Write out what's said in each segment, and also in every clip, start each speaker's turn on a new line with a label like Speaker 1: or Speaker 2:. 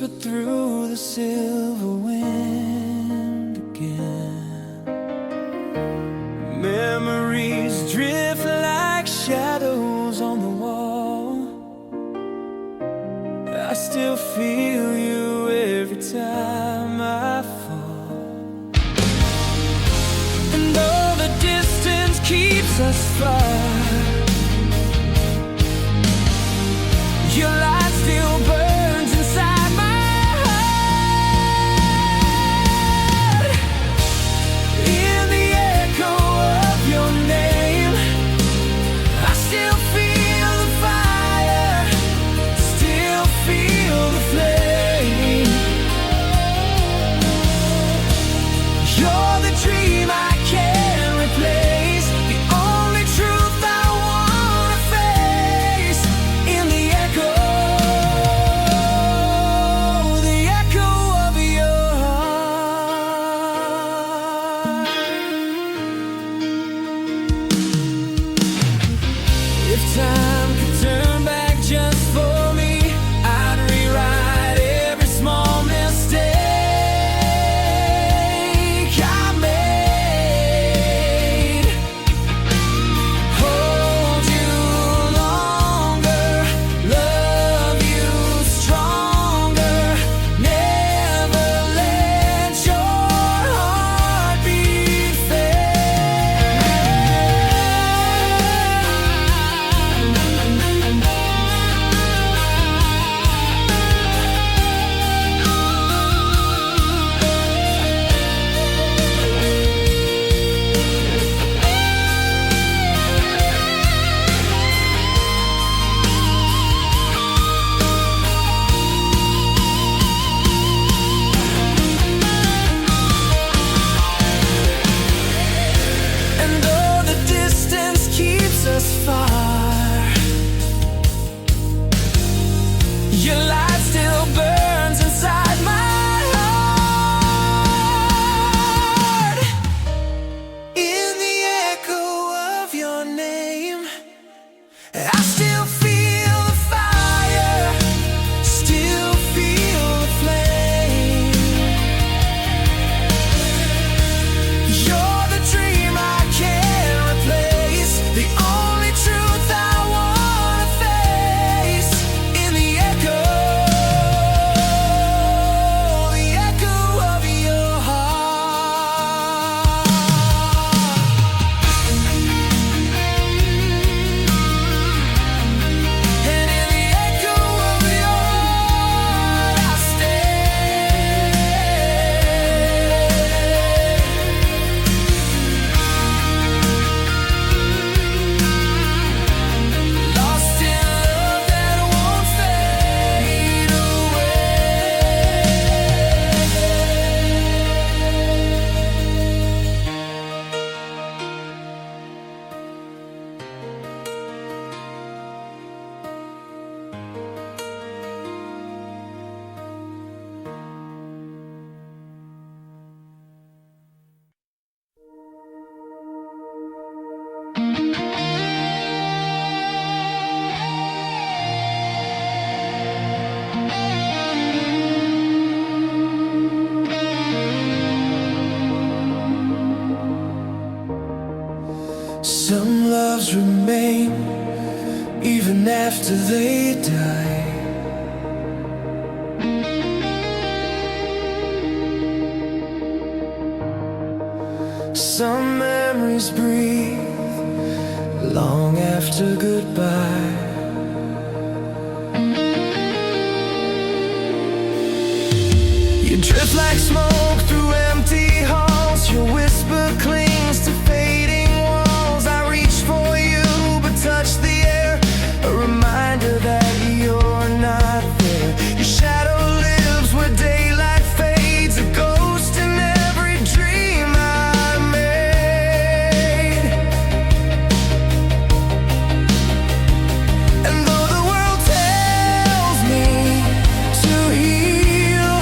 Speaker 1: whisper through the silver wind again. Memories drift like shadows on the wall. I still feel you every time I fall. And though the distance keeps us far, your light still burns inside my heart. In the echo of your name, I still feel the fire, still feel the flame. You're the dream I can't replace, the only truth I wanna face. In the echo of your heart. If time could turn back just for me, I'd rewrite every small mistake I made. Hold you longer, love you stronger, never let your heartbeat fade. And though the distance keeps us far, your light still burns inside my heart. In the echo of your name, I still feel the fire, still feel the flame. You're the dream I can't replace, the only truth I wanna face. In the echo of your heart. And in the echo of your heart I stay. Lost in love that won't fade away. Some loves remain even after they die. Some memories breathe long after goodbye. You drift like smoke through empty halls. Your whisper clings to fading walls. I reach for you but touch the air, a reminder that you're not there. Your shadow lives where daylight fades, a ghost in every dream I made. And though the world tells me to heal,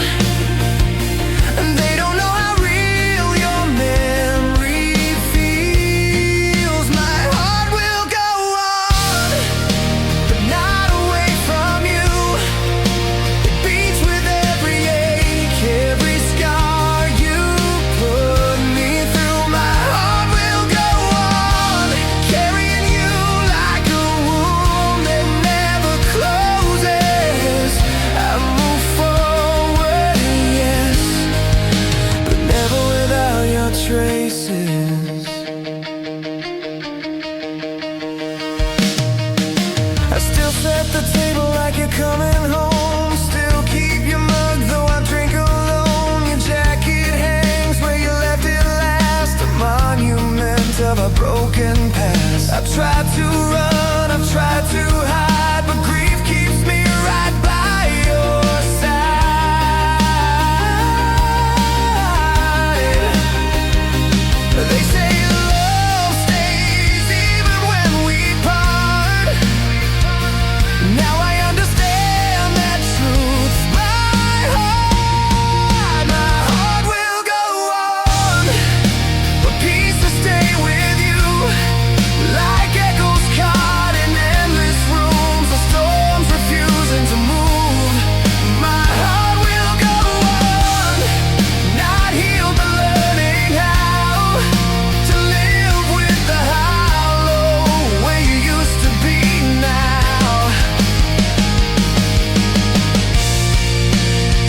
Speaker 1: set the table like you're coming home. Still keep your mug, though I drink alone. Your jacket hangs where you left it last, a monument of a broken past. I've tried to run, I've tried to hide, but grief keeps me right by your side. They say love stays even when we part. Now I understand that truth. My heart will go on, but pieces stay with you, like echoes caught in endless rooms, or storms refusing to move. My heart will go on, not healed but learning how to live with the hollow where you used to be now.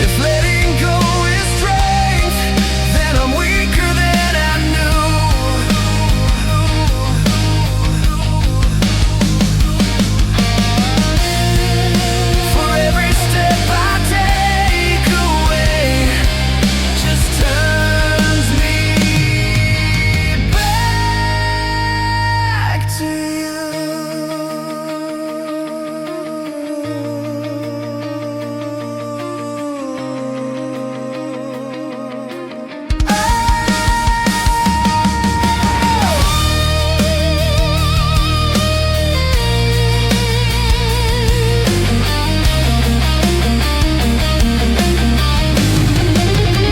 Speaker 1: If letting go is strength, then I'm weaker than I knew. For every step I take away just turns me back to you.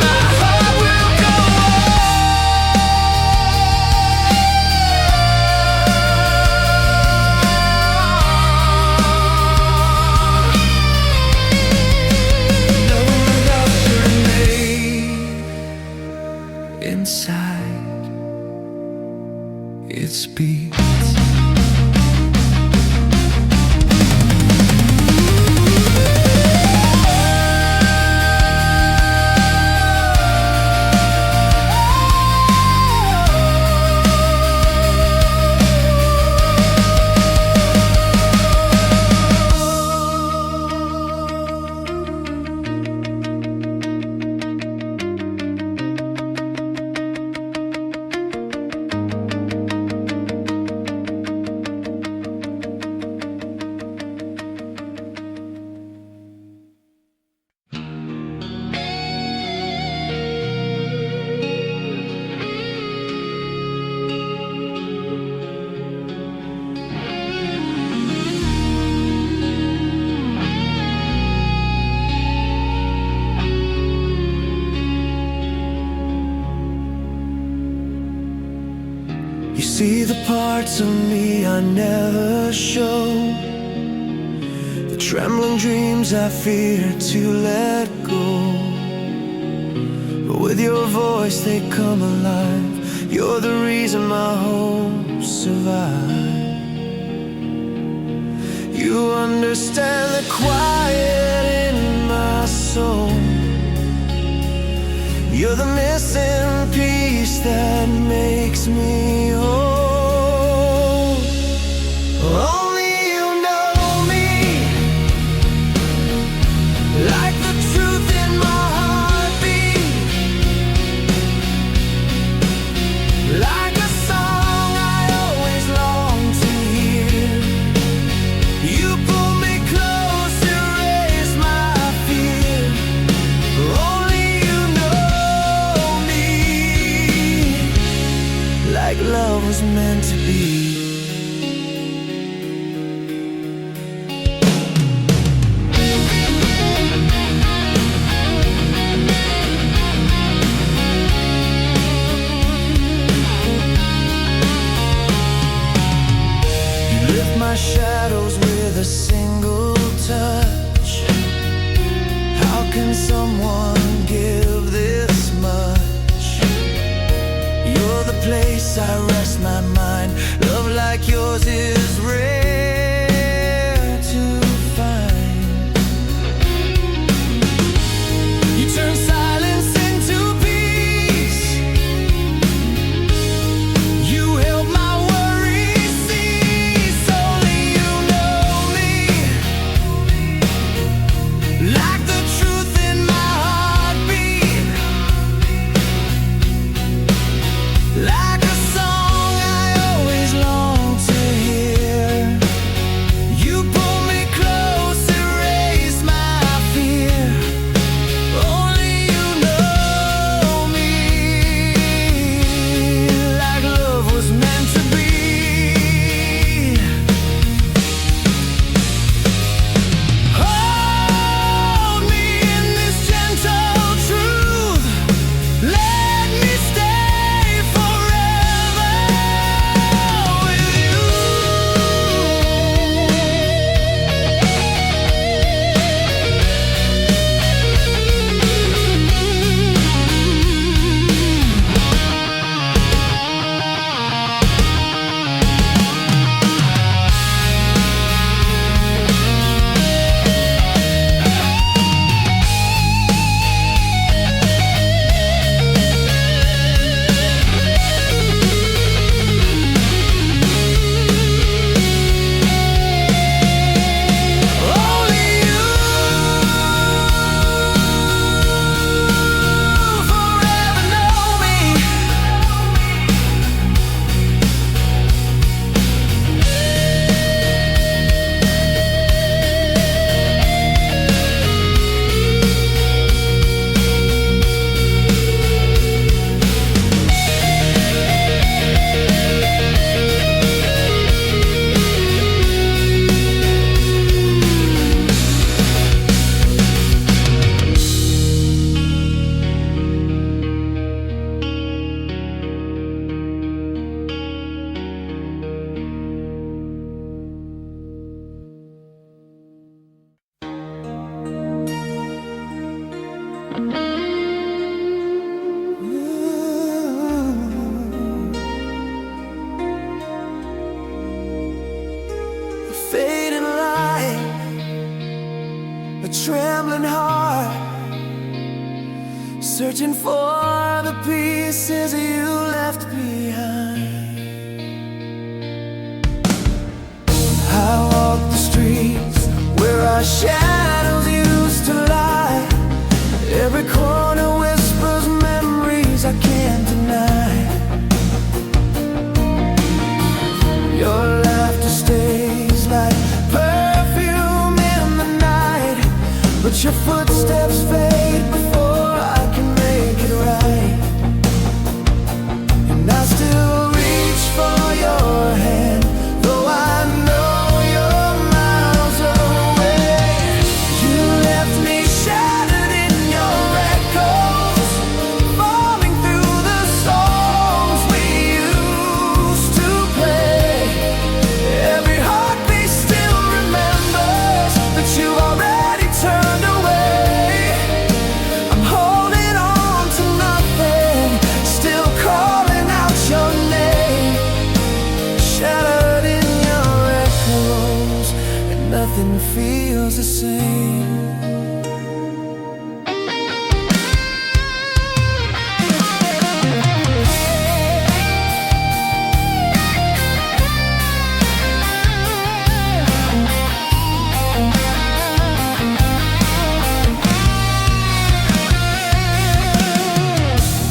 Speaker 1: My heart will go on. No love to remain inside its beats. You see the parts of me I never show, the trembling dreams I fear to let go. But with your voice they come alive. You're the reason my hopes survive. You understand the quiet in my soul. You're the missing piece that makes me whole. Only you know me, like the truth in my heartbeat, like a song I always long to hear. You pull me close, erase my fear. Only you know me, like love was meant to be. My shadows with a single touch. How can someone give this much? You're the place I rest my mind. Love like yours is rare to find. You turn silence into peace. You help my worries cease. Only you know me, trembling heart, searching for the pieces you left behind. I walk the streets where our shadows used to lie. Every corner whispers memories I can't deny. Your laughter stays like perfume in the night, but your footsteps fade before I can make it right. And I still reach for your hand, though I know you're miles away. You left me shattered in your echoes, falling through the songs we used to play. Every heartbeat still remembers that you already turned away. I'm holding on to nothing, still calling out your name. Shattered in your echoes, and nothing feels the same.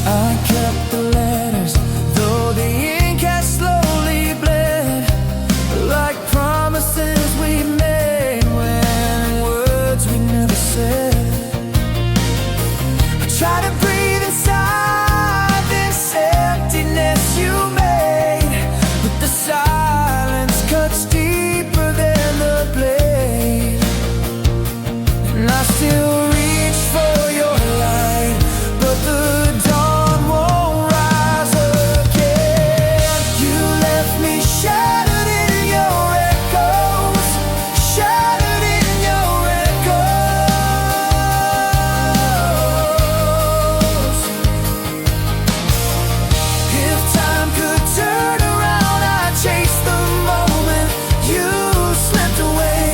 Speaker 1: I kept the letters, though the ink has slowly bled, like promises we made when words we never said. I try to breathe inside this emptiness you made, but the silence cuts deeper than the blade. And I still reach for your light, but the dawn won't rise again. You left me shattered in your echoes, shattered in your echoes. If time could turn around, I'd chase the moment you slipped away.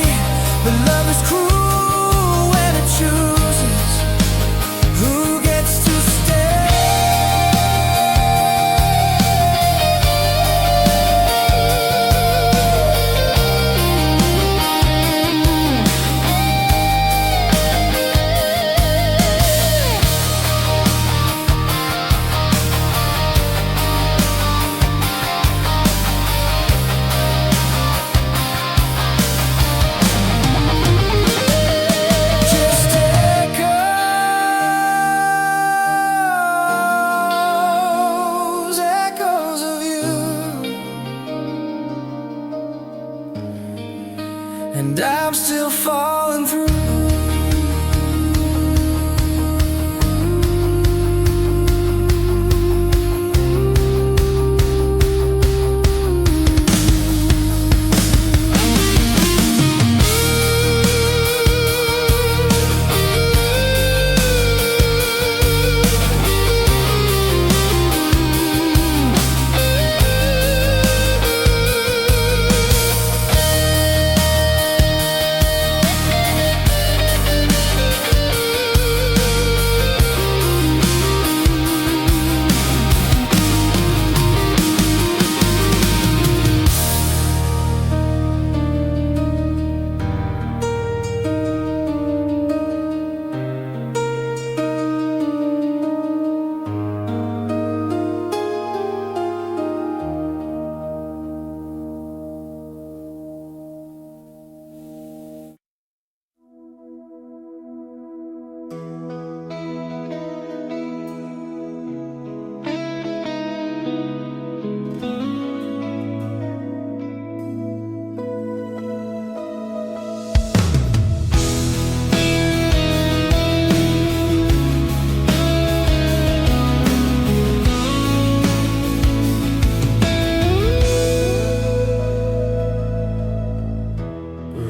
Speaker 1: But love is cruel when it chooses who gets to stay. Just echoes, echoes of you. And I'm still falling through.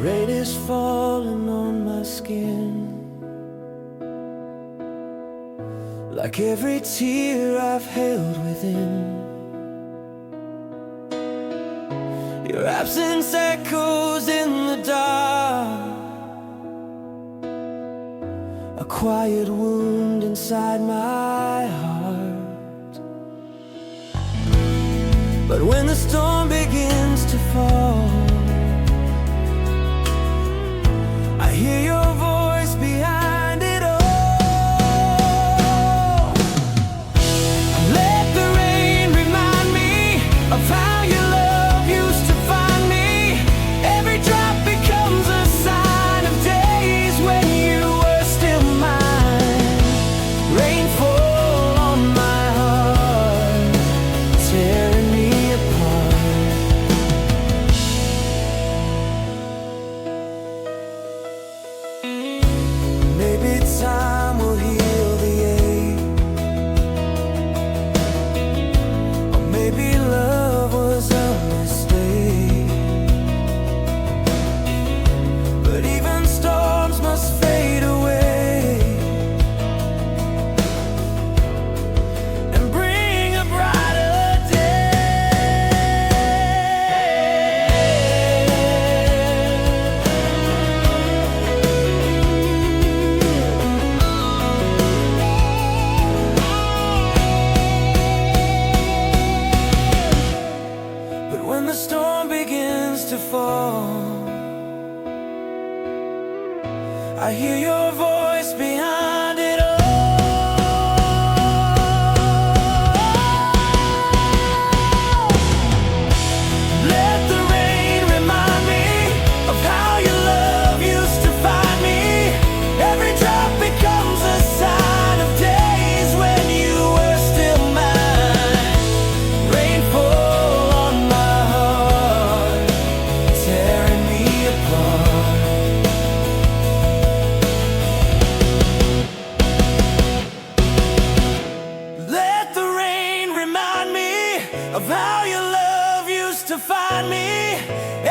Speaker 1: Rain is falling on my skin, like every tear I've held within. Your absence echoes in the dark, quiet wound inside my heart. But when the storm begins to fall, I hear your voice behind it all. Let the rain remind me of how your love used to find me. Every drop becomes a sign of days when you were still mine. Rainfall on my heart, tearing me apart. Maybe time will heal the ache, or maybe love was a mistake. But even storms must fade away and bring a brighter But when the storm begins to fall, I hear your voice behind it all. Let the rain remind me of how your love used to find me. Every drop becomes a sign of days when you were still mine. Rainfall on my heart, tearing me apart. Let the rain remind me of how your love used to find me.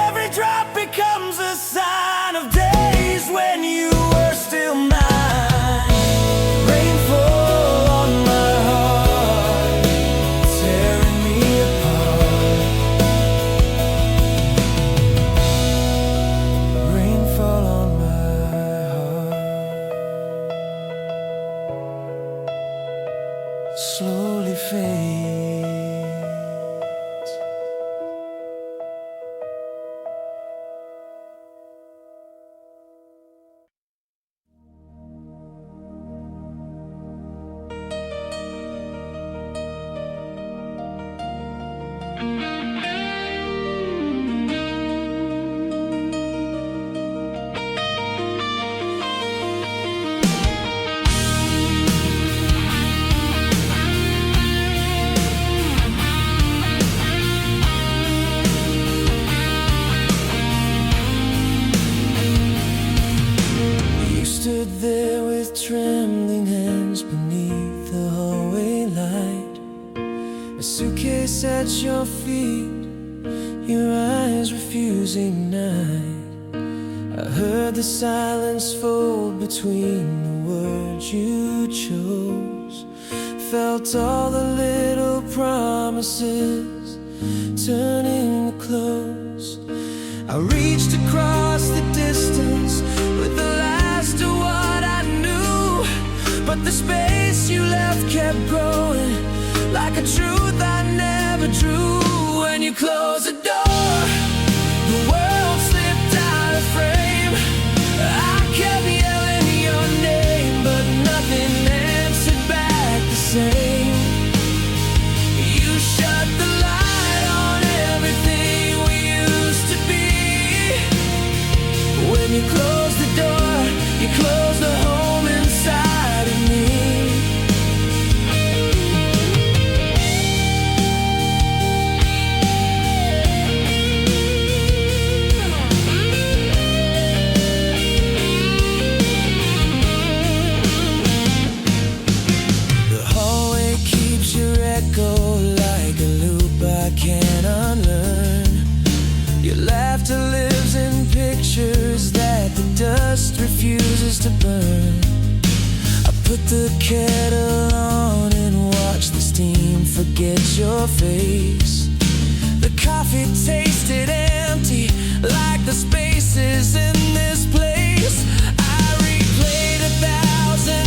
Speaker 1: Every drop becomes a sign of days when you were still mine. Rainfall on my heart, tearing me apart. Rainfall on my heart, slowly fades. You stood there with trembling hands beneath the hallway light, a suitcase at your feet, your eyes refusing night. I heard the silence fold between the words you chose, felt all the little promises turning to close. I reached across the distance with the last of what I knew, but the space you left kept growing like a truth I never drew. When you closed the door, the world slipped out of frame. I kept yelling your name, but nothing answered back the same. You shut the light on everything we used to be. When you closed the door, you closed the home inside of me. The hallway keeps your echo like a loop I can't unlearn. Your laughter lives in pictures that the dust refuses to burn. I put the kettle on and watch the steam forget your face. The coffee tasted empty like the spaces in this place. I replayed 1,000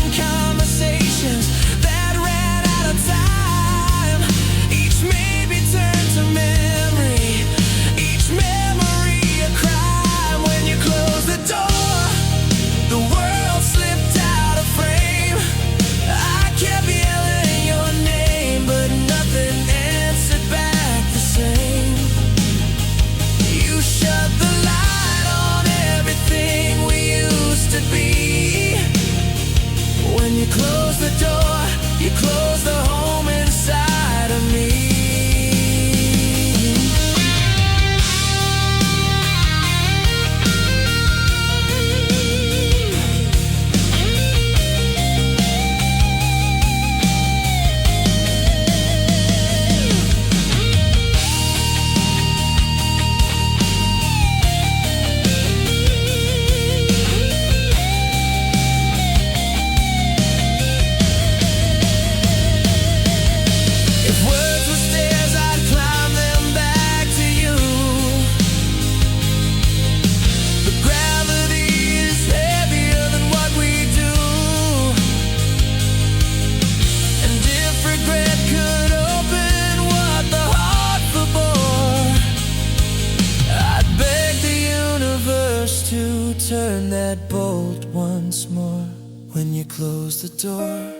Speaker 1: turn that bolt once more. When you close the door,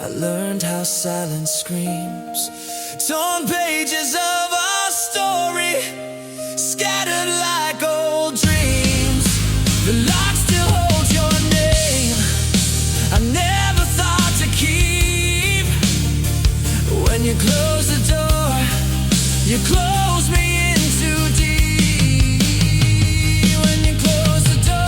Speaker 1: I learned how silence screams. Torn pages of our story, scattered like old dreams. The lock still holds your name, I never thought to keep. When you close the door, you close me in too deep. When you close the door,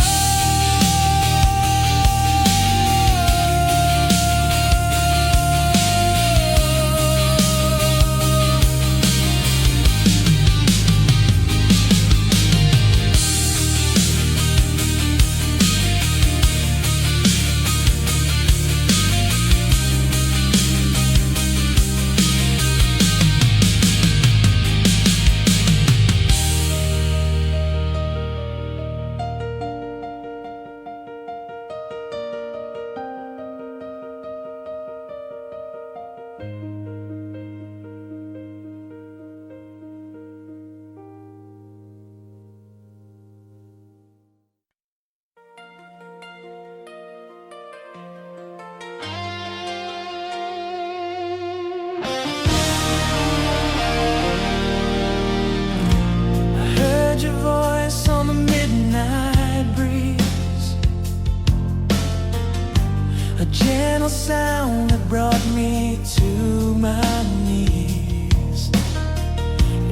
Speaker 1: gentle sound that brought me to my knees.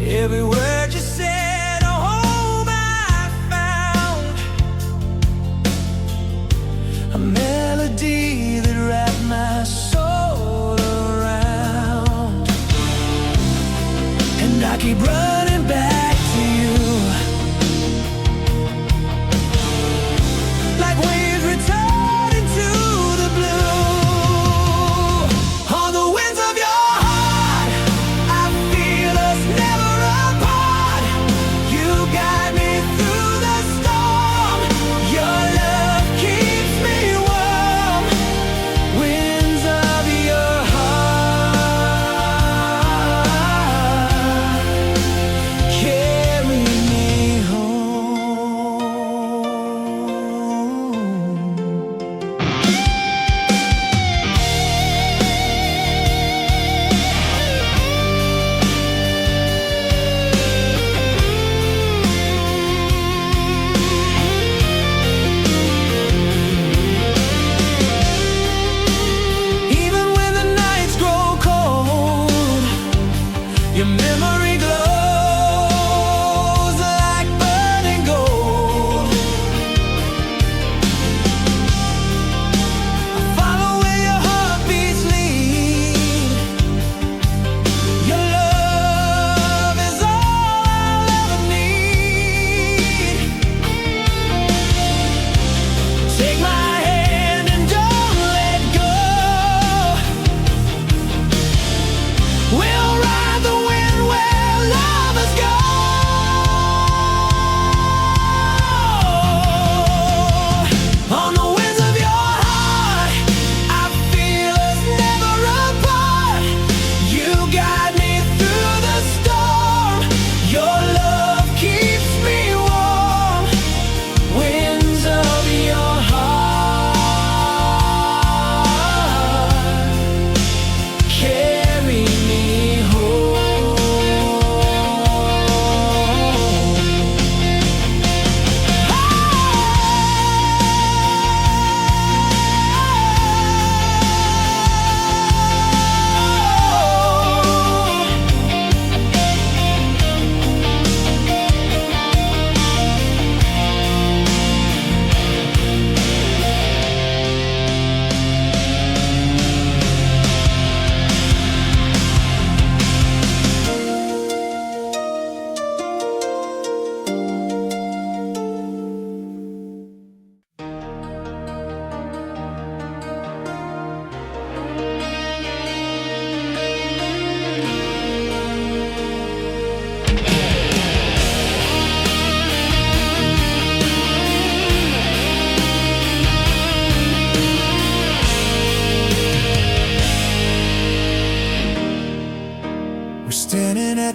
Speaker 1: Every word you said, a home I found, a melody that wrapped my soul around. And I keep running back to you, like waves return.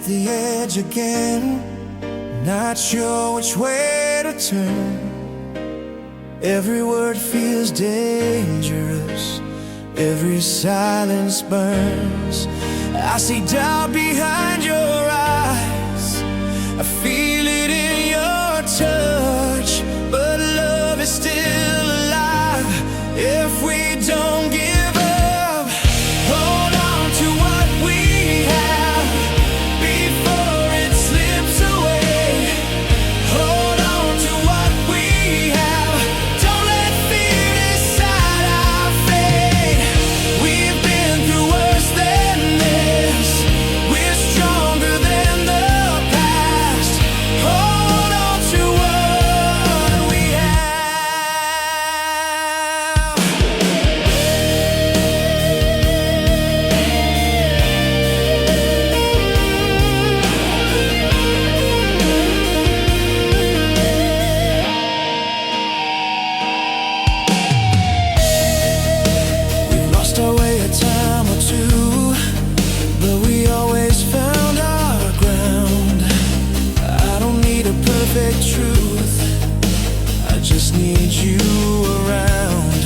Speaker 1: at the edge again, not sure which way to turn. Every word feels dangerous, every silence burns. I see doubt behind your eyes, I feel it in your touch, but love is still alive if we don't give up. Hold on to what we have before it slips away. Hold on to what we have, don't let fear decide our fate. We've been through worse than this, we're stronger than the past. Hold on to what we have. We've lost our way a time or two, but we always found our ground. I don't need a perfect truth, I just need you around.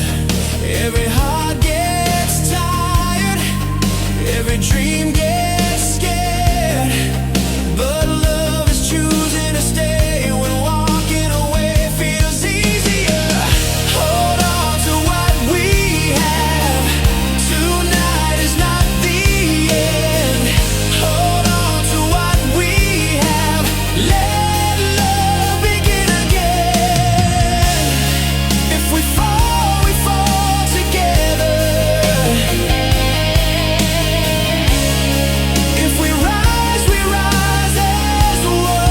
Speaker 1: Every heart gets tired, every dream gets scared, but love is choosing to stay when walking away feels easier. Hold on to what we have, tonight is not the end. Hold on to what we have, let love begin again. If we fall together. If we rise as one.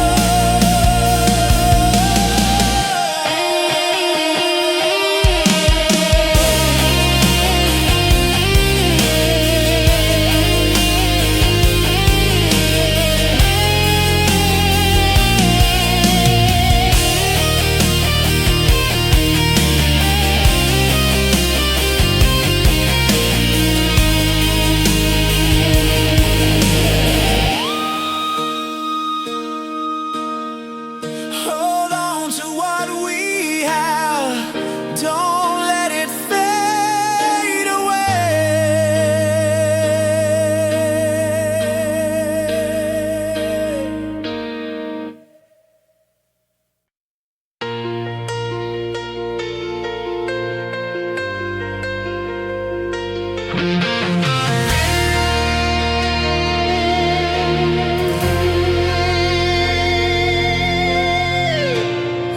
Speaker 1: Hold on to what we have, don't let it fade away.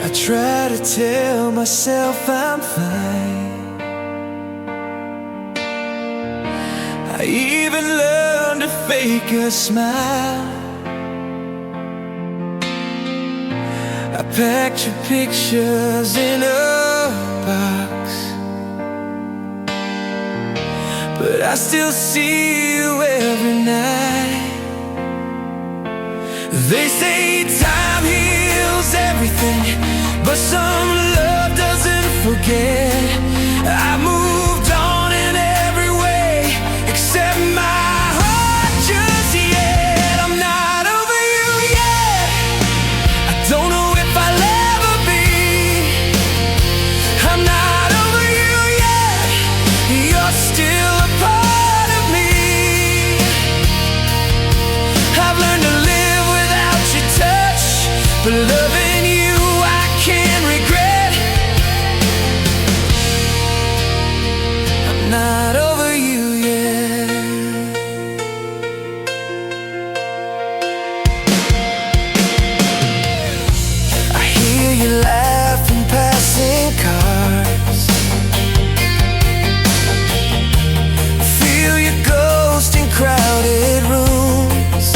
Speaker 1: I try to tell myself I'm fine, I even learned to fake a smile. I packed your pictures in a box, but I still see you every night. They say time heals everything, but some love doesn't forget. I moved on in every way except my heart just yet. I'm not over you yet, I don't know if I'll ever be. I'm not over you yet, you're still a part of me. I've learned to live without your touch, but loving you I can't regret. I'm not over you yet. I hear you laugh in passing cars, feel your ghost in crowded rooms.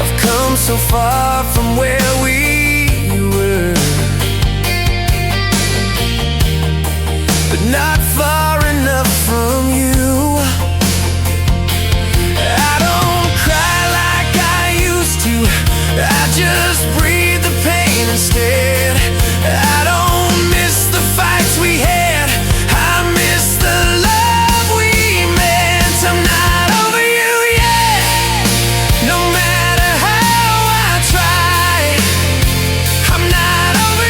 Speaker 1: I've come so far from where we were, but not far enough from you. I don't cry like I used to, I just breathe the pain instead. I don't miss the fights we had, I miss the love we meant. I'm not over you yet, no matter how I try. I'm not over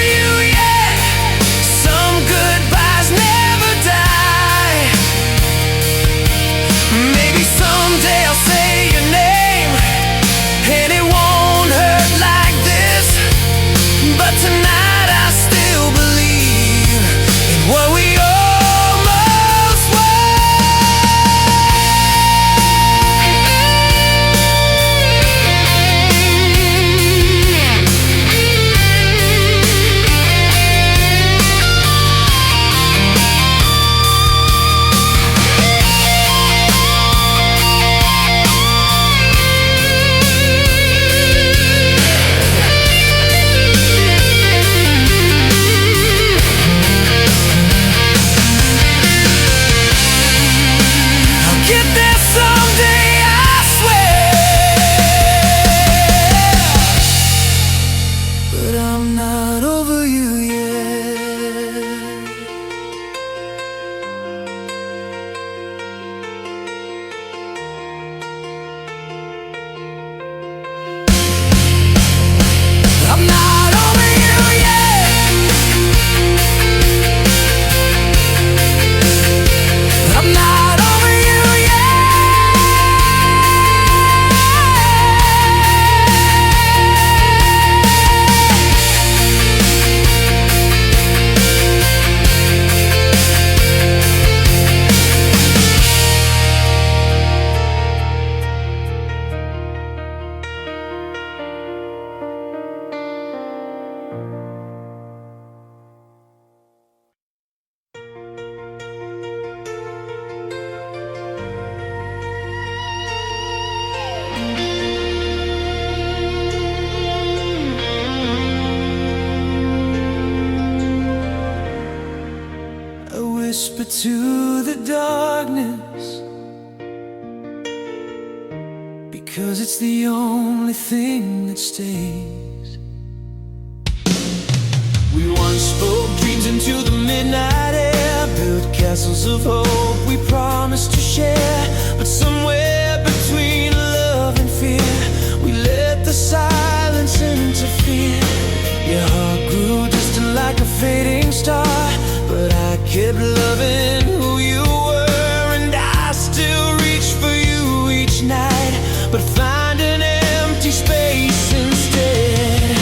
Speaker 1: whisper to the darkness, because it's the only thing that stays. We once spoke dreams into the midnight air, built castles of hope we promised to share. But somewhere between love and fear, we let the silence interfere. Your heart grew distant like a fading star, but I kept loving who you were. And I still reach for you each night, but find an empty space instead.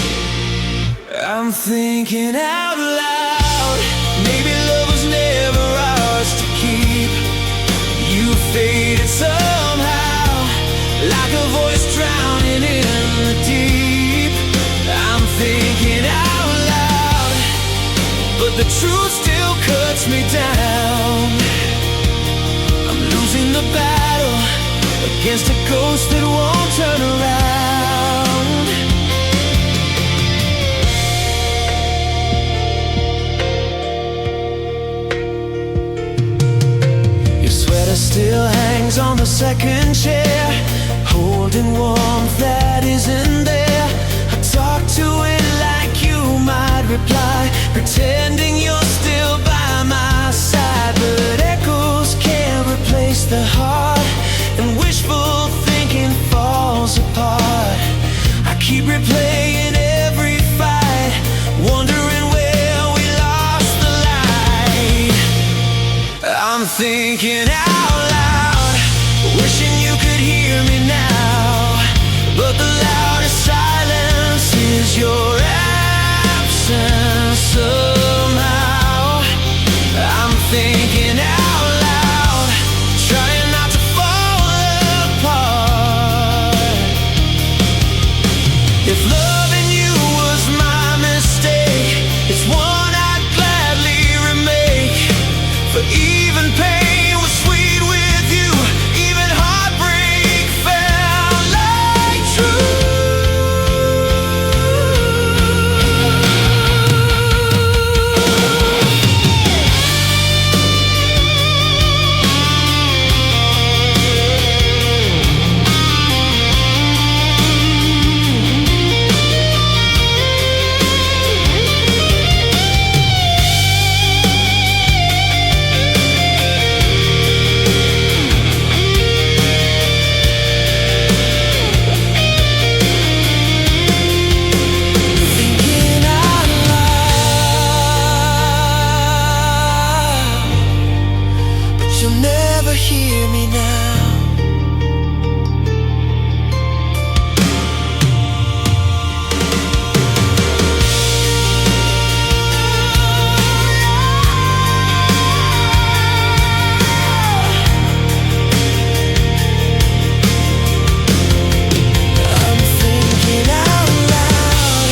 Speaker 1: I'm thinking out loud, maybe love was never ours to keep. You faded somehow, like a voice drowning in the deep. I'm thinking out loud, but the truth still cuts me down. I'm losing the battle against a ghost that won't turn around. Your sweater still hangs on the second chair, holding warmth that isn't there. I talk to it like you might reply, pretending you're still by my side. But echoes can't replace the heart, and wishful thinking falls apart. I keep replaying every fight, wondering where we lost the light. I'm thinking out loud, wishing you could hear me now, but the loudest silence is your absence somehow. I'm thinking out loud, trying not to fall apart. If loving you was my mistake, it's one I'd gladly remake. For even pain was sweet with you, even heartbreak felt like truth. Thinking out loud, but you'll never hear me now. I'm thinking out loud,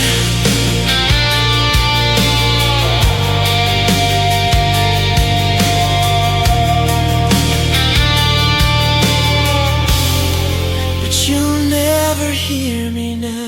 Speaker 1: but you'll never hear me now.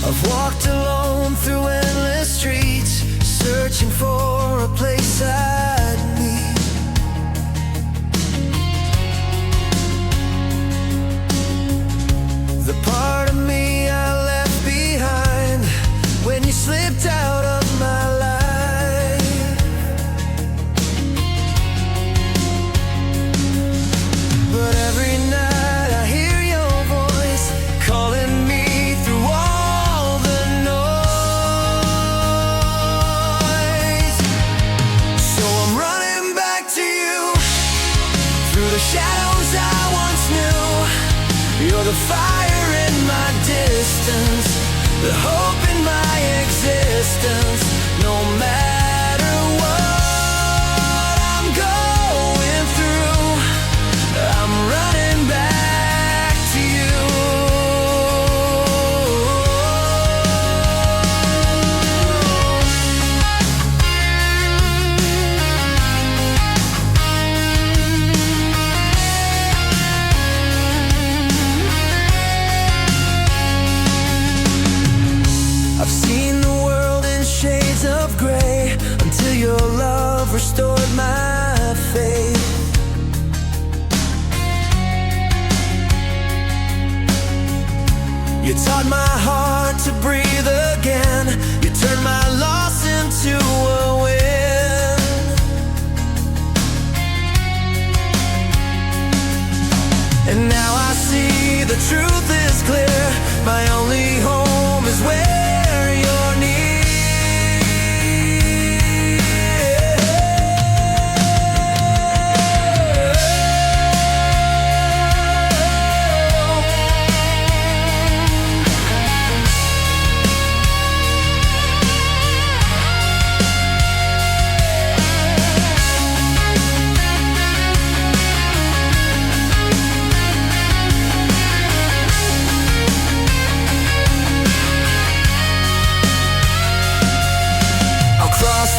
Speaker 1: I've walked alone through endless streets, searching for a place I'd meet. The part of me I left behind when you slipped out of my life. But every night I hear your voice calling me through all the noise. So I'm running back to you, through the shadows I once knew. You're the fire in my distance, the hope in my existence. No matter what I'm going through, I'm running back to you. I've seen the world in shades of gray until your love restored my faith. You taught my heart to breathe again. You turned my loss into a win. And now I see the truth is clear. My only home is where you're near.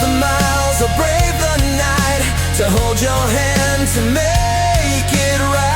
Speaker 1: The miles, I'll brave the night to hold your hand to make it right.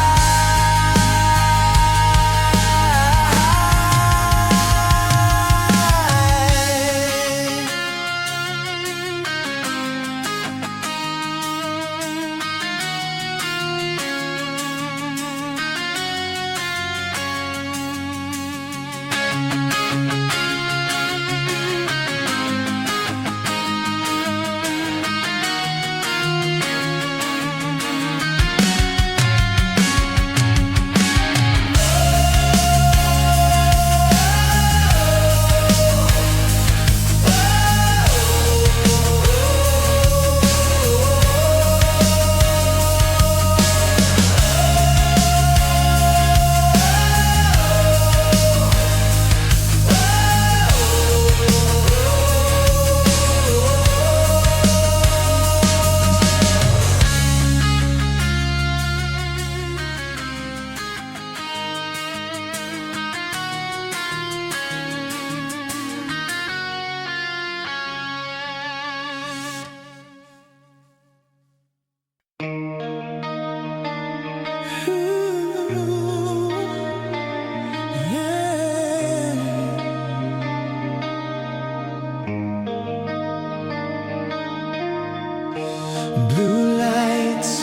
Speaker 1: Blue lights,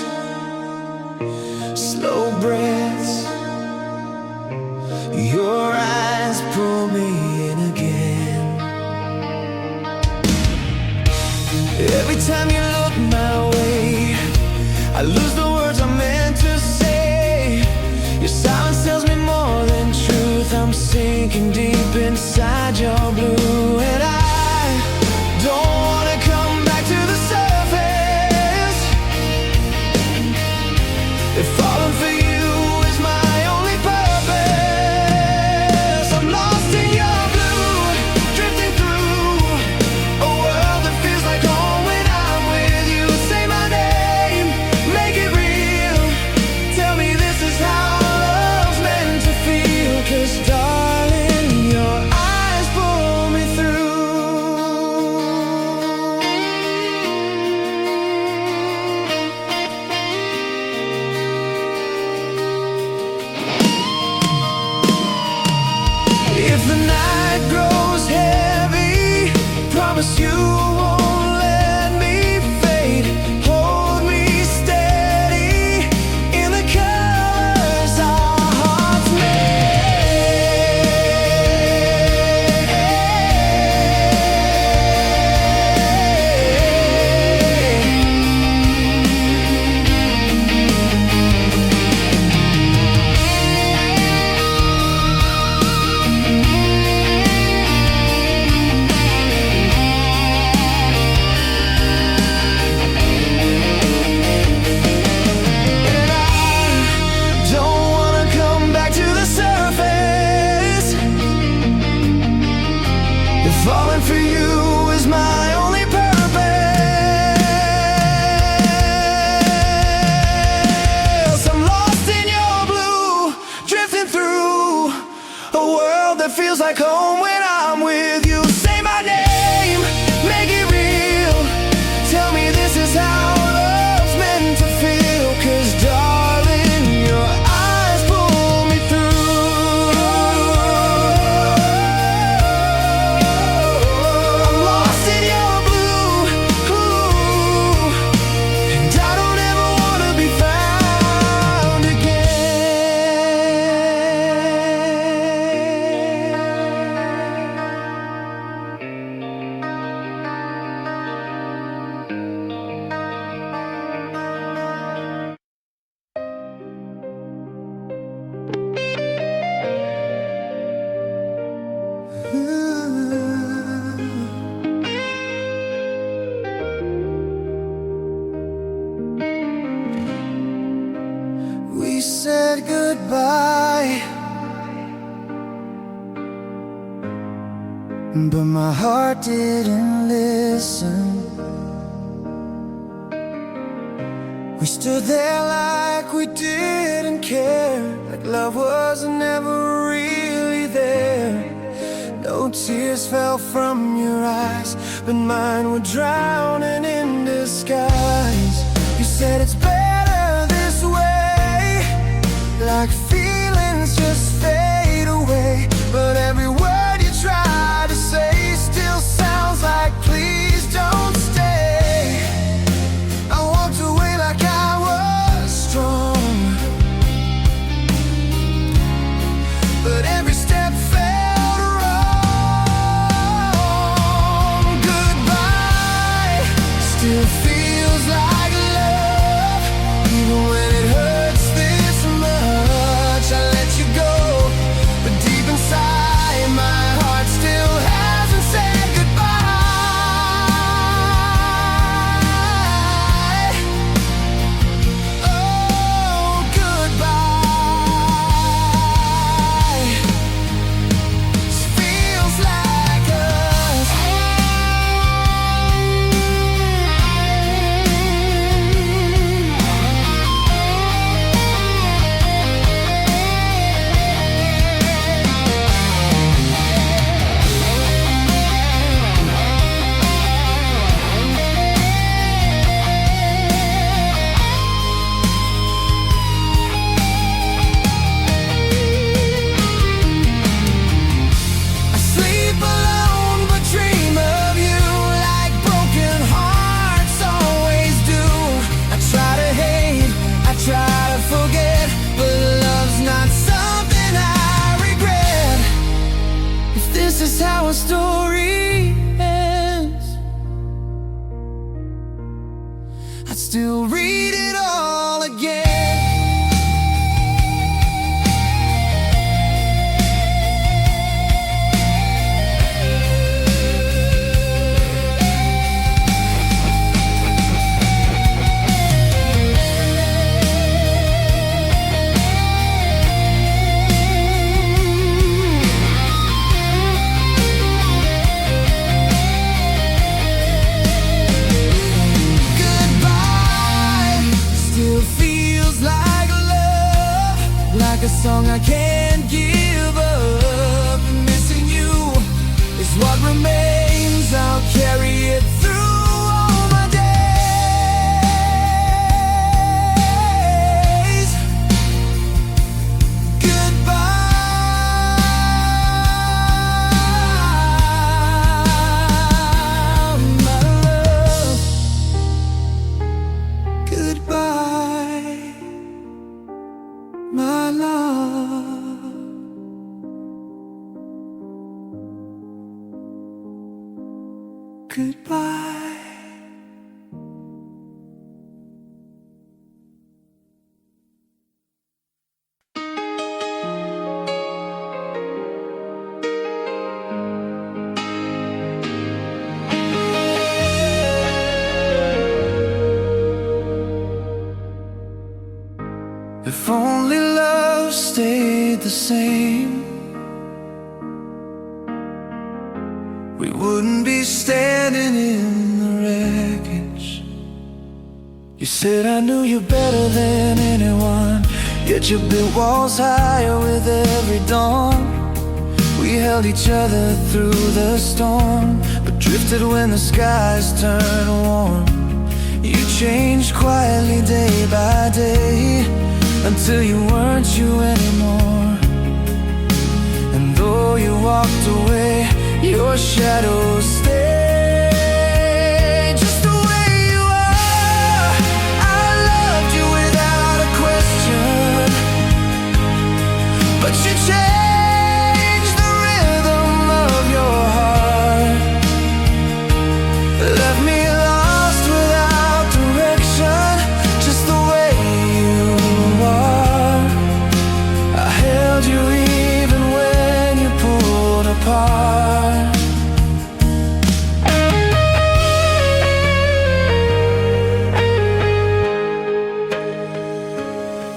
Speaker 1: slow breaths, your eyes pull me in again. Every time you look my way, I lose the words I meant to say. Your silence tells me more than truth. I'm sinking deep inside your blue, and I don't wanna come back to the surface. If falling for you is my only purpose, I'm lost in your blue, drifting through a world that feels like home when I'm with you. Say my name, make it real. Tell me this is how love's meant to feel. 'Cause darling, your eyes pull me through. If the night grows heavy, promise you won't let me fade. Hold me steady in the colors our hearts made. goodbye, but my heart didn't listen. We stood there like we didn't care, like love was never really there. No tears fell from your eyes, but mine were drowning in disguise. You said it's better this way, like feelings just fade away. But every word you try to say still sounds like please don't stay. I walked away like I was strong, but every step felt wrong. Goodbye still feels like love, even when it hurts this much. I let you go, but deep inside my heart still hasn't said goodbye. Oh, goodbye. This feels like us. I sleep alone but dream of you, like broken hearts always do. I try to hate, I try to forget, but love's not something I regret. If this is how a story ends, I'd still read it all again. Goodbye still feels like love, like a song I can't give up. Missing you is what remains. I'll carry it through all my days. Goodbye, my love. Goodbye, my love. Goodbye. If only love stayed the same, we wouldn't be standing in the wreckage. You said I knew you better than anyone, yet you built walls higher with every dawn. We held each other through the storm, but drifted when the skies turned warm. You changed quietly day by day, until you weren't you anymore. And though you walked away, your shadow stayed just the way you are. I loved you without a question, but you changed the rhythm of your heart. Left me lost without direction, just the way you are. I held you even when you pulled apart.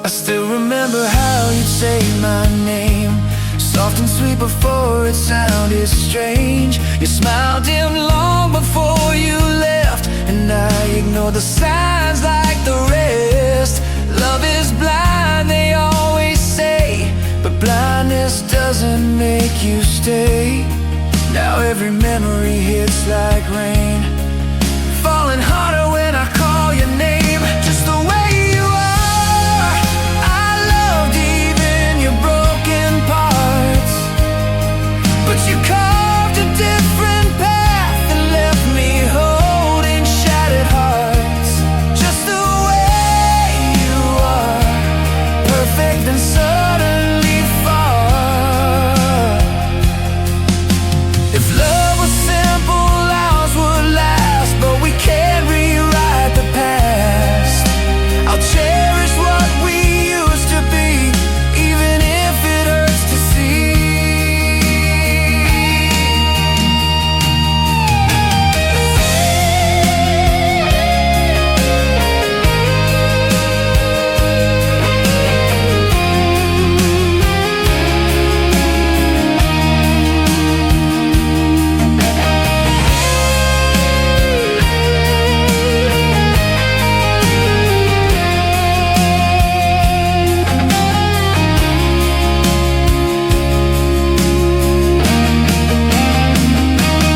Speaker 1: I still remember how you'd say my name, soft and sweet before it sounded strange. You smiled in long before you left, and I ignored the signs like the rest. Love is blind, they always say, but blindness doesn't make you stay. Now every memory hits like rain, falling harder when I call your name. Just the way you are, I loved even your broken parts, but you carved a different path and left me holding shattered hearts. Just the way you are, perfect and suddenly far. If love was simple, ours would last, but we can't rewrite the past. I'll cherish what we used to be, even if it hurts to see.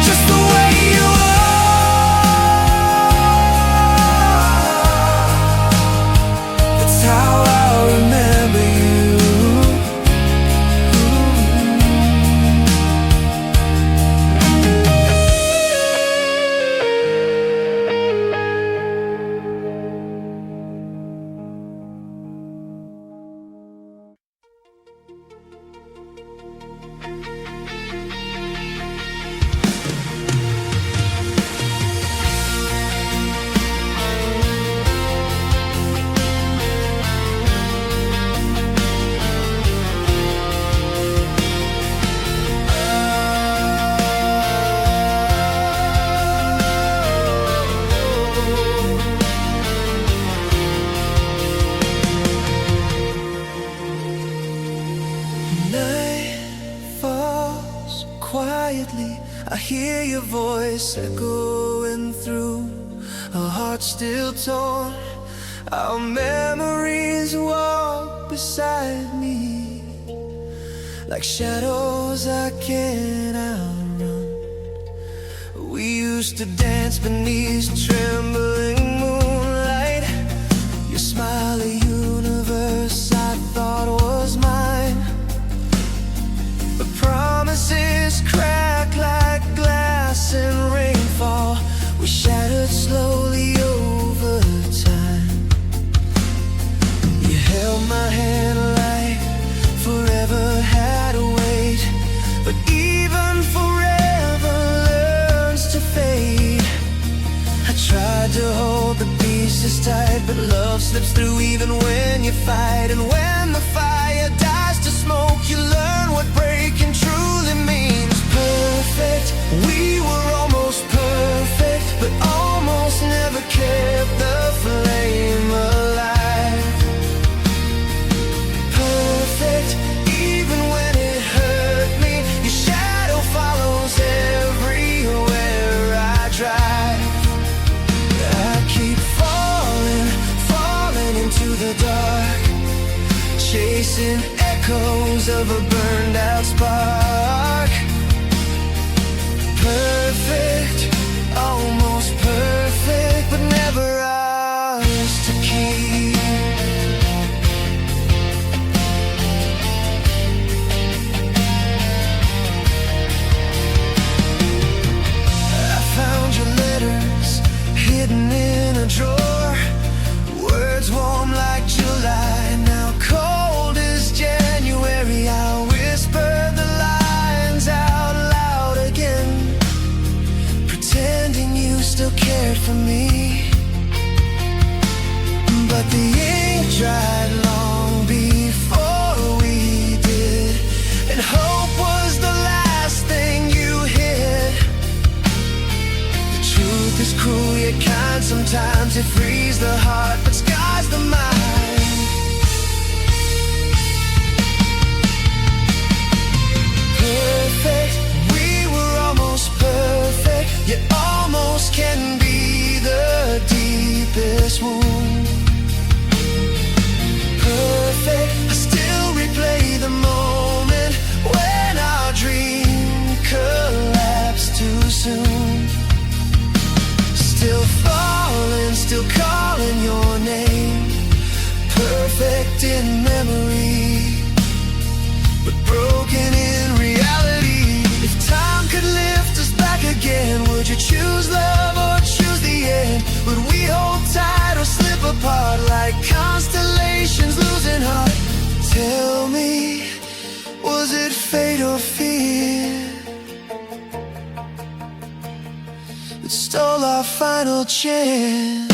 Speaker 1: Just the way you are, that's how I remember you. Night falls quietly, I hear your voice echoing through a heart still torn. Our memories walk beside me like shadows I can't outrun. We used to dance beneath trembling moonlight. Your smile, a universe I thought was mine. But promises crack like glass in rainfall. We shattered slowly over time. You held my hand like forever had to wait, but even forever learns to fade. I tried to hold the pieces tight, but love slips through even when you fight. And when the fire dies to smoke, you learn what breaking truly means. Perfect, we were almost perfect, but almost never kept the flame alive. Perfect, even when it hurt me, your shadow follows everywhere I drive. I keep falling, falling into the dark, chasing echoes of a burned out spark. Perfect, almost perfect, but never ours to keep. I found your letters hidden in a drawer, words warm like July, now cold as January. I whispered the lines out loud again, pretending you still cared for me. But the ink dried long before we did, and hope was the last thing you hid. The truth is cruel yet kind, sometimes it frees the heart but scars the mind. perfect in memory, but broken in reality. If time could lift us back again, would you choose love or choose the end? Would we hold tight or slip apart like constellations losing heart? Tell me, was it fate or fear that stole our final chance?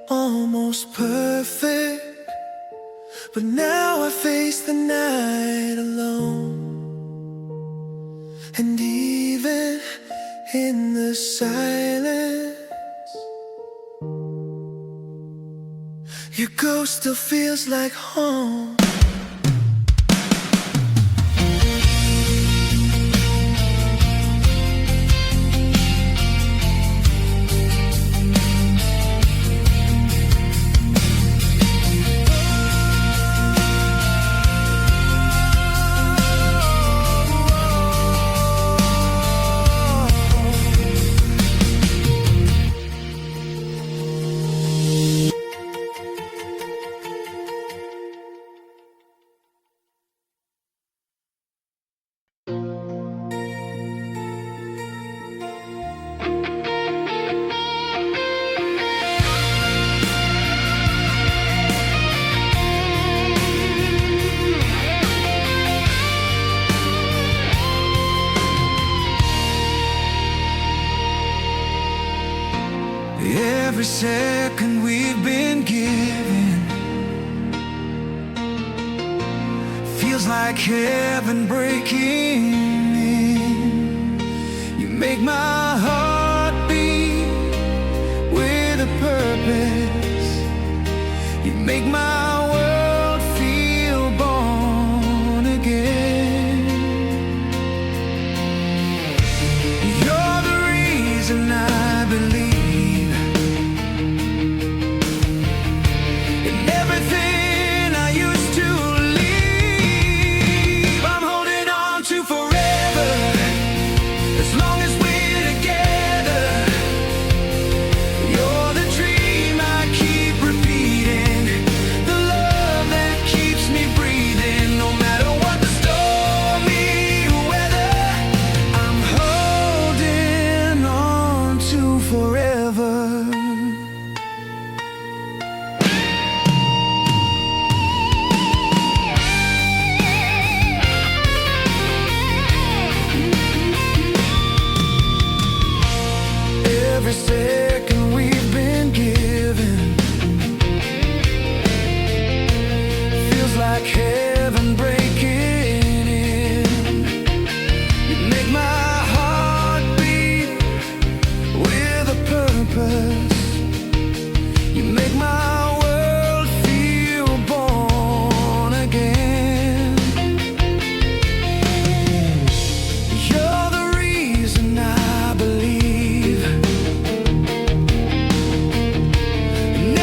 Speaker 1: Almost perfect, but now I face the night alone. And even in the silence, your ghost still feels like home. Every second we've been given feels like heaven breaking in. You make my heart beat with a purpose. You make my world feel born again. You're the reason I believe. Every second we've been given feels like heaven breaking in. You make my heart beat with a purpose. You make my world feel born again. You're the reason I believe.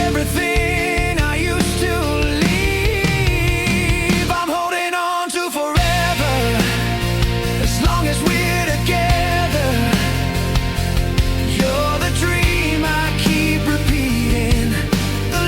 Speaker 1: Everything I used to leave, I'm holding on to forever. As long as we're together, you're the dream I keep repeating, the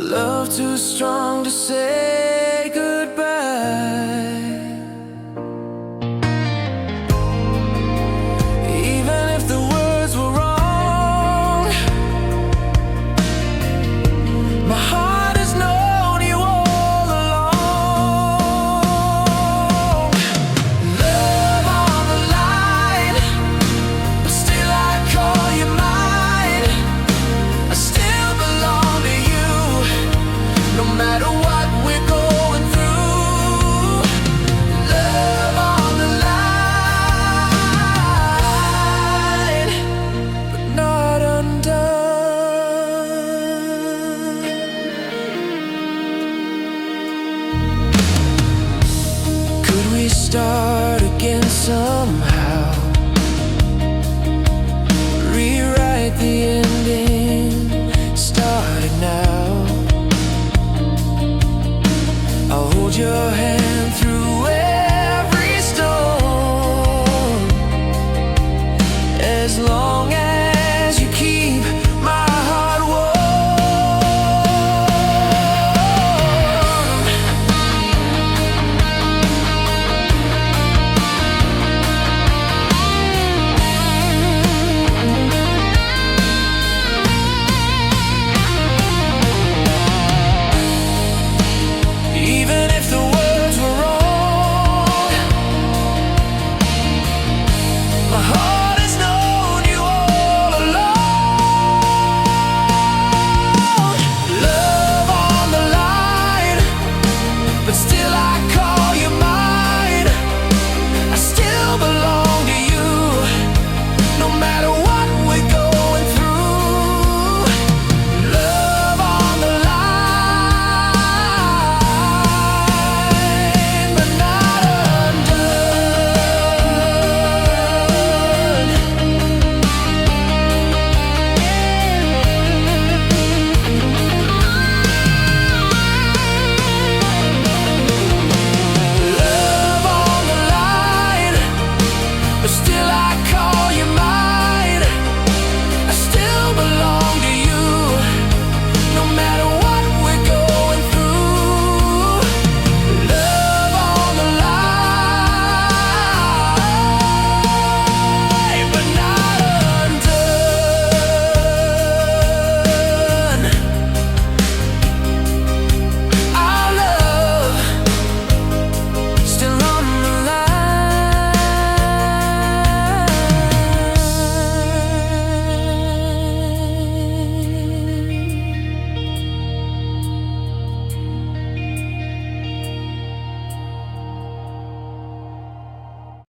Speaker 1: Love too strong to say.